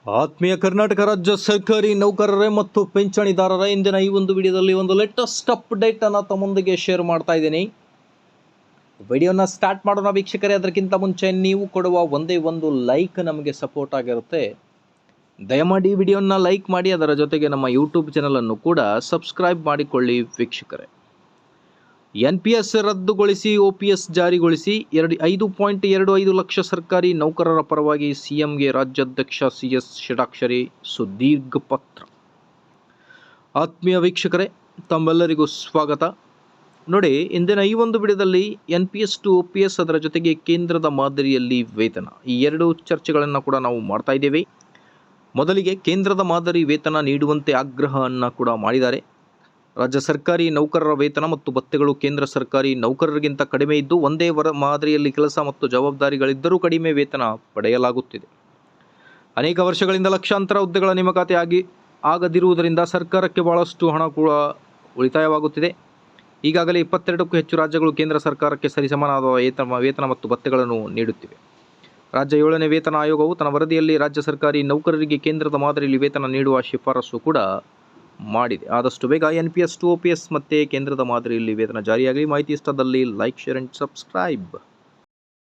ಆತ್ಮೀಯ ಕರ್ನಾಟಕ ರಾಜ್ಯ ಸರ್ಕಾರಿ ನೌಕರರೇ ಮತ್ತು ಪಿಂಚಣಿದಾರರ ಇಂದಿನ ಈ ಒಂದು ವಿಡಿಯೋದಲ್ಲಿ ಒಂದು ಲೇಟೆಸ್ಟ್ ಅಪ್ಡೇಟ್ ಅನ್ನು ತಮ್ಮೊಂದಿಗೆ ಶೇರ್ ಮಾಡ್ತಾ ಇದ್ದೀನಿ. ವಿಡಿಯೋನ ಸ್ಟಾರ್ಟ್ ಮಾಡೋಣ ವೀಕ್ಷಕರೇ. ಅದಕ್ಕಿಂತ ಮುಂಚೆ ನೀವು ಕೊಡುವ ಒಂದೇ ಒಂದು ಲೈಕ್ ನಮಗೆ ಸಪೋರ್ಟ್ ಆಗಿರುತ್ತೆ. ದಯಮಾಡಿ ವಿಡಿಯೋನ ಲೈಕ್ ಮಾಡಿ, ಅದರ ಜೊತೆಗೆ ನಮ್ಮ ಯೂಟ್ಯೂಬ್ ಚಾನಲನ್ನು ಕೂಡ ಸಬ್ಸ್ಕ್ರೈಬ್ ಮಾಡಿಕೊಳ್ಳಿ ವೀಕ್ಷಕರೇ. NPS ರದ್ದುಗೊಳಿಸಿ OPS ಜಾರಿಗೊಳಿಸಿ 5.25 ಲಕ್ಷ ಸರ್ಕಾರಿ ನೌಕರರ ಪರವಾಗಿ CMಗೆ ರಾಜ್ಯಾಧ್ಯಕ್ಷ CS ಷಡಾಕ್ಷರಿ ಸುದೀರ್ಘ ಪತ್ರ. ಆತ್ಮೀಯ ವೀಕ್ಷಕರೇ, ತಮ್ಮೆಲ್ಲರಿಗೂ ಸ್ವಾಗತ. ನೋಡಿ, ಇಂದಿನ ಈ ಒಂದು ವಿಡಿಯೋದಲ್ಲಿ NPS to OPS, ಅದರ ಜೊತೆಗೆ ಕೇಂದ್ರದ ಮಾದರಿಯಲ್ಲಿ ವೇತನ, ಈ ಎರಡು ಚರ್ಚೆಗಳನ್ನು ಕೂಡ ನಾವು ಮಾಡ್ತಾ ಇದ್ದೇವೆ. ಮೊದಲಿಗೆ ಕೇಂದ್ರದ ಮಾದರಿ ವೇತನ ನೀಡುವಂತೆ ಆಗ್ರಹವನ್ನು ಕೂಡ ಮಾಡಿದ್ದಾರೆ. ರಾಜ್ಯ ಸರ್ಕಾರಿ ನೌಕರರ ವೇತನ ಮತ್ತು ಭತ್ಯೆಗಳು ಕೇಂದ್ರ ಸರ್ಕಾರಿ ನೌಕರರಿಗಿಂತ ಕಡಿಮೆ ಇದ್ದು, ಒಂದೇ ಮಾದರಿಯಲ್ಲಿ ಕೆಲಸ ಮತ್ತು ಜವಾಬ್ದಾರಿಗಳಿದ್ದರೂ ಕಡಿಮೆ ವೇತನ ಪಡೆಯಲಾಗುತ್ತಿದೆ. ಅನೇಕ ವರ್ಷಗಳಿಂದ ಲಕ್ಷಾಂತರ ಹುದ್ದೆಗಳ ನೇಮಕಾತಿ ಆಗದಿರುವುದರಿಂದ ಸರ್ಕಾರಕ್ಕೆ ಬಹಳಷ್ಟು ಹಣ ಕೂಡ ಉಳಿತಾಯವಾಗುತ್ತಿದೆ. ಈಗಾಗಲೇ 22ಕ್ಕೂ ಹೆಚ್ಚು ರಾಜ್ಯಗಳು ಕೇಂದ್ರ ಸರ್ಕಾರಕ್ಕೆ ಸರಿಸಮಾನವಾದ ವೇತನ ಮತ್ತು ಭತ್ಯೆಗಳನ್ನು ನೀಡುತ್ತಿವೆ. ರಾಜ್ಯ 7ನೇ ವೇತನ ಆಯೋಗವು ತನ್ನ ವರದಿಯಲ್ಲಿ ರಾಜ್ಯ ಸರ್ಕಾರಿ ನೌಕರರಿಗೆ ಕೇಂದ್ರದ ಮಾದರಿಯಲ್ಲಿ ವೇತನ ನೀಡುವ ಶಿಫಾರಸು ಕೂಡ ಮಾಡಿದೆ. ಆದಷ್ಟು ಬೇಗ NPS to OPS ಮತ್ತು ಕೇಂದ್ರದ ಮಾದರಿಯಲ್ಲಿ ವೇತನ ಜಾರಿಯಾಗಲಿ. ಮಾಹಿತಿ ಇಷ್ಟದಲ್ಲಿ ಲೈಕ್, ಶೇರ್ ಆ್ಯಂಡ್ ಸಬ್ಸ್ಕ್ರೈಬ್.